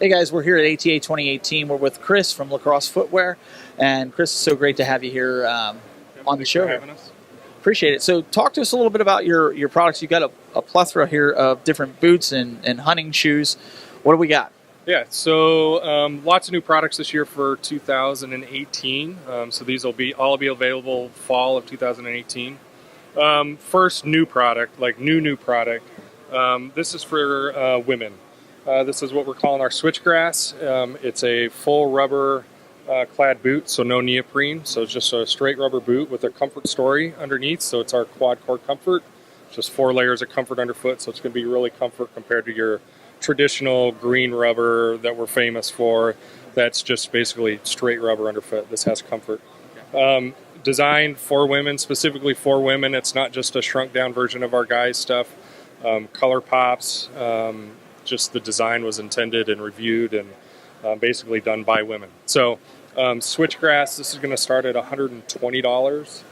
Hey guys, we're here at ATA 2018. We're with Chris from LaCrosse Footwear. And Chris, it's so great to have you here on the show. For having us. Appreciate it. So talk to us a little bit about your products. You got a plethora here of different boots and hunting shoes. What do we got? Yeah, so lots of new products this year for 2018. So these will all be available fall of 2018. First new product, like new product. This is for women. This is what we're calling our switchgrass. It's a full rubber clad boot, so no neoprene. So it's just a straight rubber boot with a comfort story underneath. So it's our quad core comfort. Just 4 layers of comfort underfoot. So it's going to be really comfort compared to your traditional green rubber that we're famous for. That's just basically straight rubber underfoot. This has comfort. Designed for women, specifically for women. It's not just a shrunk down version of our guys stuff. Color pops. Just the design was intended and reviewed and basically done by women. So switchgrass, this is going to start at $120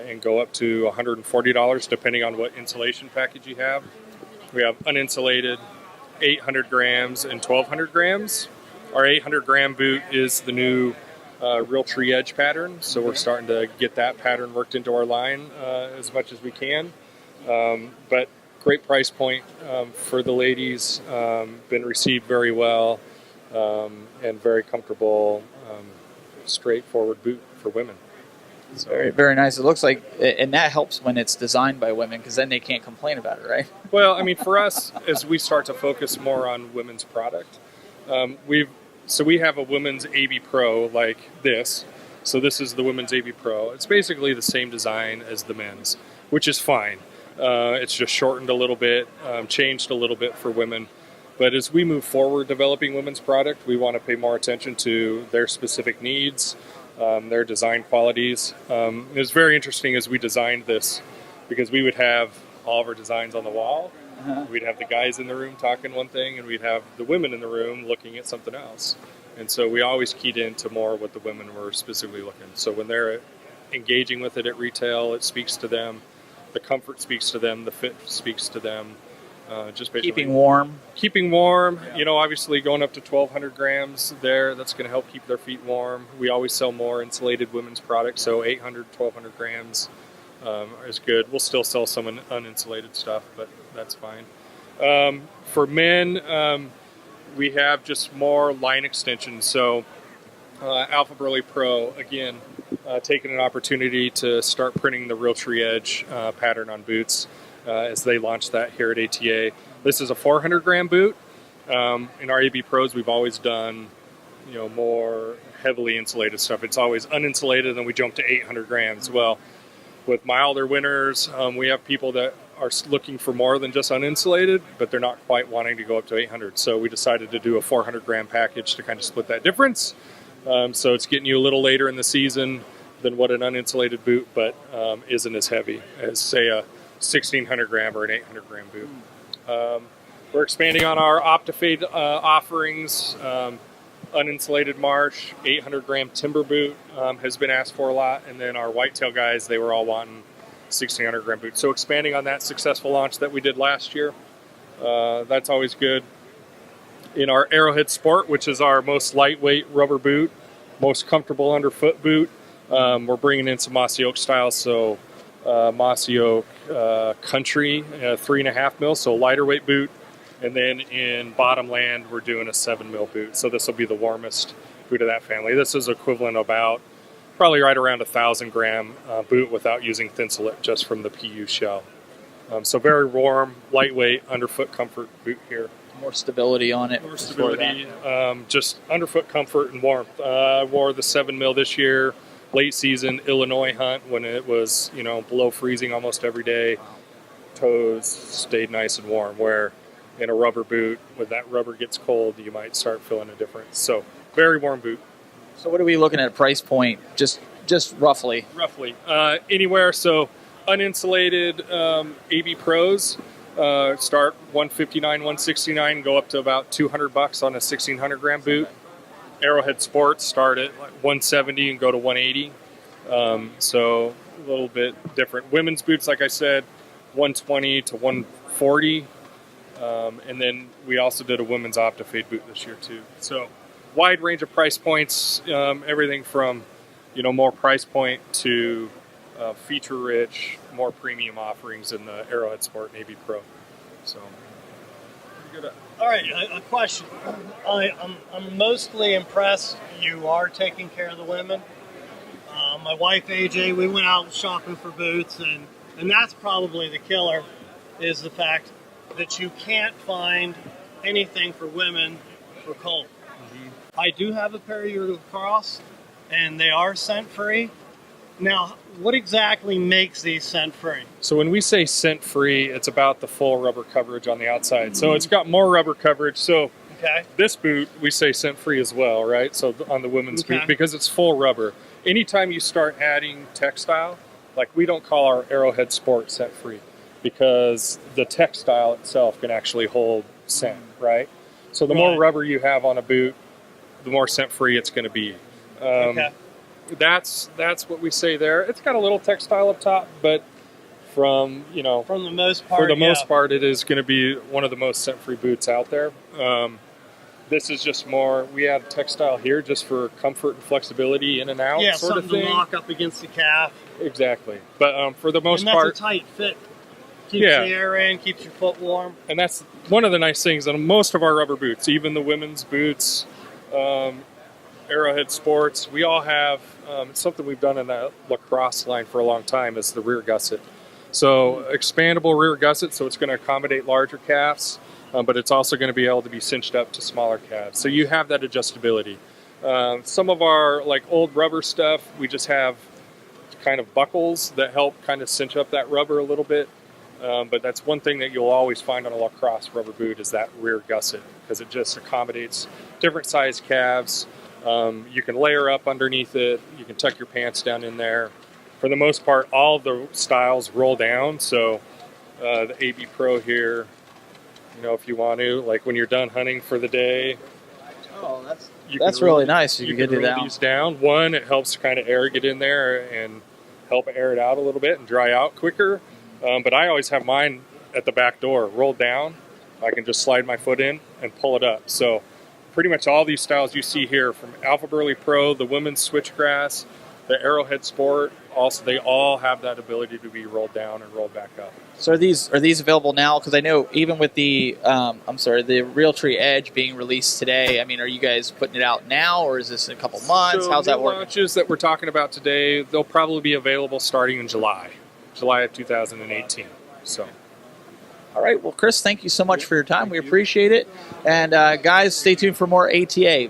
and go up to $140 depending on what insulation package you have. We have uninsulated, 800 grams and 1200 grams. Our 800 gram boot is the new real tree edge pattern, so we're starting to get that pattern worked into our line as much as we can. But great price point for the ladies, been received very well, and very comfortable, straightforward boot for women. So, Very, very nice. It looks like, and that helps when it's designed by women because then they can't complain about it, right? well, I mean, for us, as we start to focus more on women's product, we have a women's AB Pro like this. So this is the women's AB Pro. It's basically the same design as the men's, which is fine. It's just shortened a little bit, changed a little bit for women. But as we move forward developing women's product, we want to pay more attention to their specific needs, their design qualities. It was very interesting as we designed this because we would have all of our designs on the wall. We'd have the guys in the room talking one thing, and we'd have the women in the room looking at something else. And so we always keyed into more what the women were specifically looking. So when they're engaging with it at retail, it speaks to them. The comfort speaks to them. The fit speaks to them. Just basically Keeping warm. Yeah. You know, obviously going up to 1,200 grams there, that's going to help keep their feet warm. We always sell more insulated women's products, so 800, 1,200 grams is good. We'll still sell some uninsulated stuff, but that's fine. For men, we have just more line extensions. So Alpha Burley Pro, again, taking an opportunity to start printing the real tree edge pattern on boots as they launch that here at ATA. This is a 400 gram boot. In our AB Pros, we've always done, more heavily insulated stuff. It's always uninsulated, and then we jump to 800 grams. Well, with milder winters, we have people that are looking for more than just uninsulated, but they're not quite wanting to go up to 800. So we decided to do a 400 gram package to kind of split that difference. So it's getting you a little later in the season than what an uninsulated boot, but isn't as heavy as, say, a 1,600 gram or an 800 gram boot. We're expanding on our OptiFade offerings. Uninsulated Marsh, 800 gram timber boot has been asked for a lot, and then our whitetail guys, they were all wanting 1,600 gram boot. So expanding on that successful launch that we did last year, that's always good. In our Arrowhead Sport, which is our most lightweight rubber boot, most comfortable underfoot boot, we're bringing in some mossy oak styles. So mossy oak country, 3.5 mil, so lighter weight boot. And then in Bottomland, we're doing a 7 mil boot. So this will be the warmest boot of that family. This is equivalent about probably right around 1,000 gram boot without using Thinsulate, just from the PU shell. So very warm, lightweight, underfoot comfort boot here. More stability on it. More stability, just underfoot comfort and warmth. I wore the 7 mil this year, late season Illinois hunt when it was, below freezing almost every day. Toes stayed nice and warm, where in a rubber boot, when that rubber gets cold, you might start feeling a difference. So very warm boot. So what are we looking at price point, just roughly? Roughly. Anywhere, so uninsulated AB Pros start $159, $169, go up to about $200 on a 1,600 gram boot. Arrowhead Sports start at like $170 and go to $180. So a little bit different. Women's boots, like I said, $120 to $140. And then we also did a women's Optifade boot this year too. So wide range of price points, everything from, more price point to feature rich, more premium offerings in the Arrowhead Sport and AB Pro. So pretty good. All right, a question. I'm mostly impressed you are taking care of the women. My wife AJ, we went out shopping for boots, and that's probably the killer, is the fact that you can't find anything for women for cold. Mm-hmm. I do have a pair of your LaCrosse, and they are scent-free. Now, what exactly makes these scent-free? So when we say scent-free, it's about the full rubber coverage on the outside. So it's got more rubber coverage. So this boot, we say scent-free as well, right? So on the women's boot, because it's full rubber. Anytime you start adding textile, like we don't call our Arrowhead Sport scent-free because the textile itself can actually hold scent, right? So the more rubber you have on a boot, the more scent-free it's going to be. That's what we say there. It's got a little textile up top, but from the most part, most part, it is going to be one of the most scent-free boots out there. This is just more. We have textile here just for comfort and flexibility in and out, sort of thing. Something to lock up against the calf. Exactly, but for the most part, that's a tight fit. Keeps the air in, keeps your foot warm. And that's one of the nice things on most of our rubber boots, even the women's boots. Arrowhead Sports, we all have, it's something we've done in the LaCrosse line for a long time, is the rear gusset. So expandable rear gusset, so it's going to accommodate larger calves, but it's also going to be able to be cinched up to smaller calves. So you have that adjustability. Some of our old rubber stuff, we just have kind of buckles that help kind of cinch up that rubber a little bit. But that's one thing that you'll always find on a LaCrosse rubber boot is that rear gusset, because it just accommodates different size calves. You can layer up underneath it. You can tuck your pants down in there. For the most part, all of the styles roll down. So the AB Pro here, if you want to, like when you're done hunting for the day. Oh, that's really nice. You can roll these down. One, it helps kind of air get in there and help air it out a little bit and dry out quicker. But I always have mine at the back door rolled down. I can just slide my foot in and pull it up. So pretty much all these styles you see here, from Alpha Burley Pro, the women's switchgrass, the Arrowhead Sport, also they all have that ability to be rolled down and rolled back up. So are these available now? Because I know even with the the Realtree Edge being released today, are you guys putting it out now, or is this in a couple months? So how's that working? Launches that we're talking about today, they'll probably be available starting in July of 2018. So. All right. Well, Chris, thank you so much for your time. We appreciate it. And guys, stay tuned for more ATA.